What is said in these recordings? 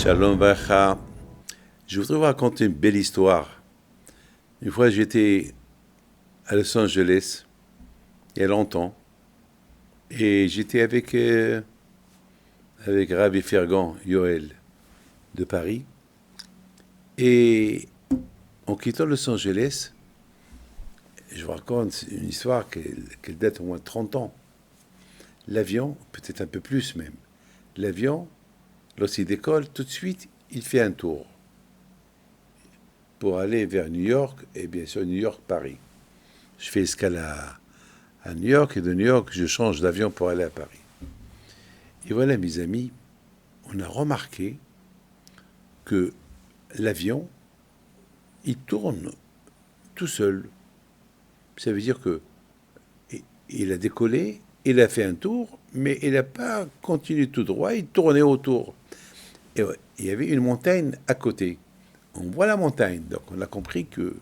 Shalom Bacha. Je voudrais vous raconter une belle histoire. Une fois, j'étais à Los Angeles, il y a longtemps, et j'étais avec Rabbi Fergan Yoel de Paris. Et en quittant Los Angeles, je vous raconte une histoire qui date au moins de 30 ans. L'avion, peut-être un peu plus même, l'avion, lorsqu'il décolle, tout de suite, il fait un tour pour aller vers New York, et bien sûr New York-Paris. Je fais escale à New York, et de New York, je change d'avion pour aller à Paris. Et voilà, mes amis, on a remarqué que l'avion, il tourne tout seul. Ça veut dire que il a décollé, il a fait un tour, mais il n'a pas continué tout droit, il tournait autour. Et ouais, il y avait une montagne à côté. On voit la montagne, donc on a compris qu'il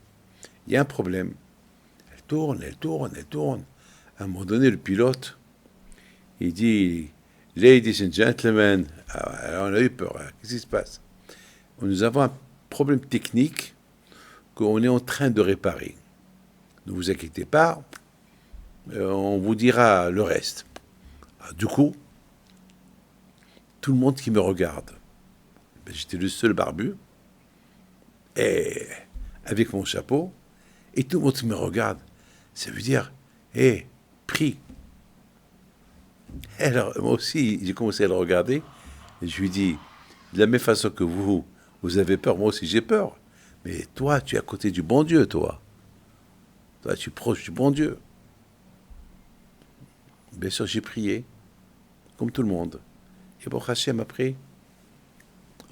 y a un problème. Elle tourne, elle tourne, elle tourne. À un moment donné, le pilote, il dit « Ladies and gentlemen », alors on a eu peur, hein. Qu'est-ce qui se passe? Nous avons un problème technique qu'on est en train de réparer. Ne vous inquiétez pas, on vous dira le reste. Alors, du coup, tout le monde qui me regarde, j'étais le seul barbu, et avec mon chapeau, et tout le monde qui me regarde, ça veut dire, hé, prie. Alors, moi aussi, j'ai commencé à le regarder, et je lui dis, de la même façon que vous avez peur, moi aussi j'ai peur. Mais toi, tu es à côté du bon Dieu, toi. Toi, tu es proche du bon Dieu. Bien sûr, j'ai prié, comme tout le monde. Et pour Hachem, après,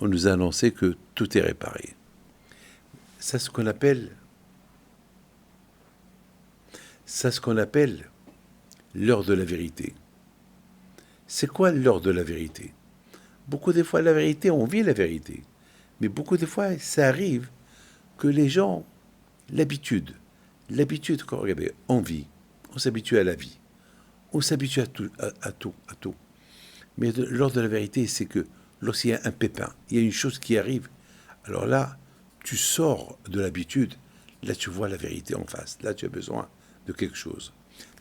on nous a annoncé que tout est réparé. C'est ce qu'on appelle l'heure de la vérité. C'est quoi l'heure de la vérité? Beaucoup de fois, la vérité, on vit la vérité. Mais beaucoup de fois, ça arrive que les gens, l'habitude, regardez, on vit, on s'habitue à la vie, on s'habitue à tout. Mais l'heure de la vérité, c'est que lorsqu'il y a un pépin, il y a une chose qui arrive, alors là, tu sors de l'habitude, là tu vois la vérité en face, là tu as besoin de quelque chose.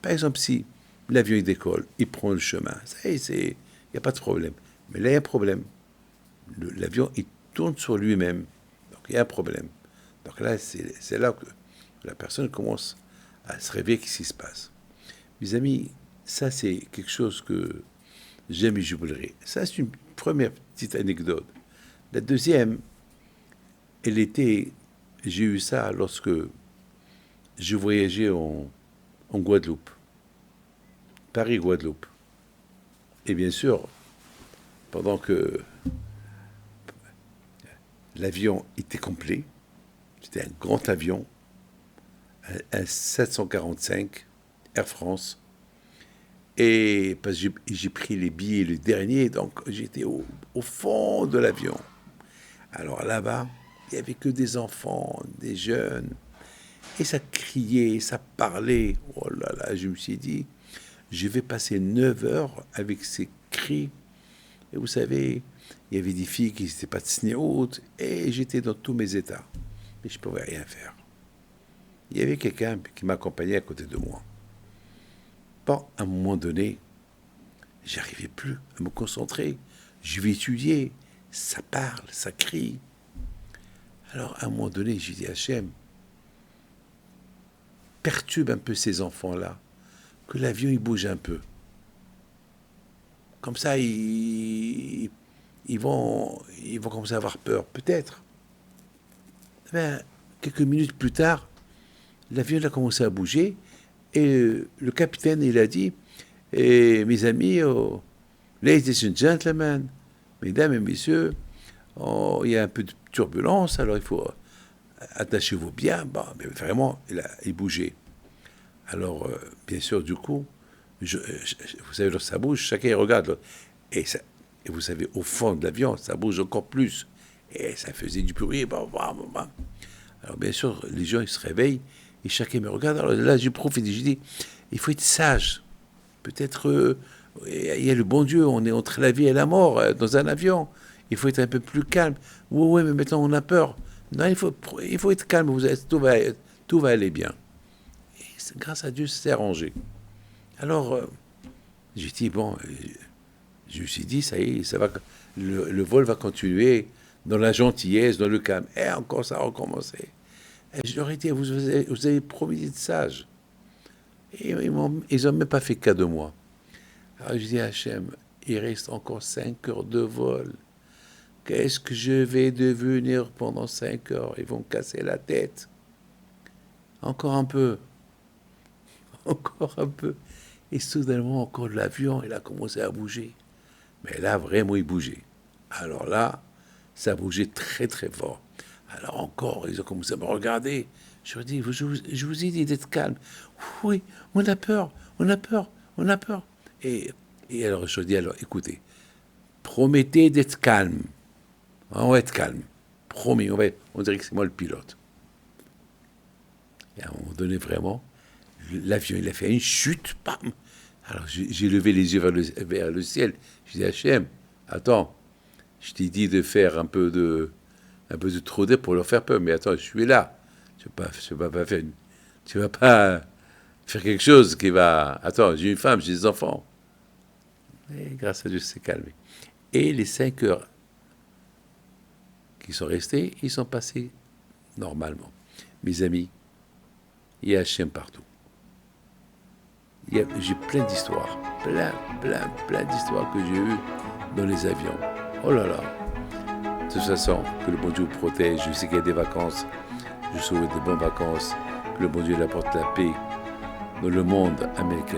Par exemple, si l'avion il décolle, il prend le chemin, ça y est, il n'y a pas de problème. Mais là, il y a un problème. L'avion, il tourne sur lui-même, donc il y a un problème. Donc là, c'est là que la personne commence à se réveiller, qu'est-ce qui se passe. Mes amis, ça c'est quelque chose que jamais j'oublierai. Ça, c'est une première petite anecdote. La deuxième, j'ai eu ça lorsque je voyageais en Guadeloupe, Paris-Guadeloupe. Et bien sûr, pendant que l'avion était complet, c'était un grand avion, un 745 Air France, et parce que j'ai pris les billets le dernier, donc j'étais au fond de l'avion. Alors là-bas, il n'y avait que des enfants, des jeunes, et ça criait, ça parlait. Oh là là, je me suis dit, je vais passer 9 heures avec ces cris. Et vous savez, il y avait des filles qui n'étaient pas de sniout, et j'étais dans tous mes états. Mais je ne pouvais rien faire. Il y avait quelqu'un qui m'accompagnait à côté de moi. Bon, à un moment donné, j'arrivais plus à me concentrer. Je vais étudier. Ça parle, ça crie. Alors, à un moment donné, j'ai dit à Hachem, perturbe un peu ces enfants-là, que l'avion il bouge un peu. Comme ça, ils vont commencer à avoir peur, peut-être. Ben, quelques minutes plus tard, l'avion a commencé à bouger et le capitaine il a dit mes amis, ladies and gentlemen, mesdames et messieurs, il y a un peu de turbulence, alors il faut attachez-vous bien. Bon, mais vraiment, il bougeait. Alors, bien sûr, du coup, vous savez, lorsque ça bouge, chacun regarde. Et vous savez, au fond de l'avion, ça bouge encore plus. Et ça faisait du bruit. Alors, bien sûr, les gens, ils se réveillent et chacun me regarde. Alors là, je profite et je dis, il faut être sage. Peut-être, il y a le bon Dieu, on est entre la vie et la mort dans un avion. il faut être un peu plus calme. Oui, oui, mais maintenant on a peur. Non, il faut être calme, tout va aller bien. Et grâce à Dieu, c'est arrangé. Alors, j'ai dit, bon, je me suis dit, ça y est, ça va, le vol va continuer dans la gentillesse, dans le calme. Et encore, ça a recommencé. Et je leur ai dit, vous avez promis d'être sage. Et ils n'ont même pas fait cas de moi. Alors je dis à Hachem, il reste encore 5 heures de vol. Qu'est-ce que je vais devenir pendant 5 heures? Ils vont casser la tête. Encore un peu. Encore un peu. Et soudainement, encore l'avion, il a commencé à bouger. Mais là, vraiment, il bougeait. Alors là, ça bougeait très, très fort. Alors encore, ils ont commencé à me regarder. Je leur dis, je vous ai dit d'être calme. Oui, on a peur, on a peur, on a peur. Et alors, je dis, alors, écoutez, promettez d'être calme. On va être calme. Promis, on dirait que c'est moi le pilote. Et à un moment donné, vraiment, l'avion, il a fait une chute, bam. Alors, j'ai levé les yeux vers le ciel. Je dis, Hachem, attends, je t'ai dit de faire un peu de trop d'air pour leur faire peur, mais attends, je suis là. Tu vas pas faire quelque chose qui va... Attends, j'ai une femme, j'ai des enfants. Et grâce à Dieu, c'est calmé. Et les 5 heures qui sont restés, ils sont passés normalement. Mes amis, il y a Hachem partout. J'ai plein d'histoires, plein d'histoires que j'ai eues dans les avions. Oh là là. De toute façon, que le bon Dieu vous protège. Je sais qu'il y a des vacances. Je souhaite de bonnes vacances. Que le bon Dieu apporte la paix dans le monde américain.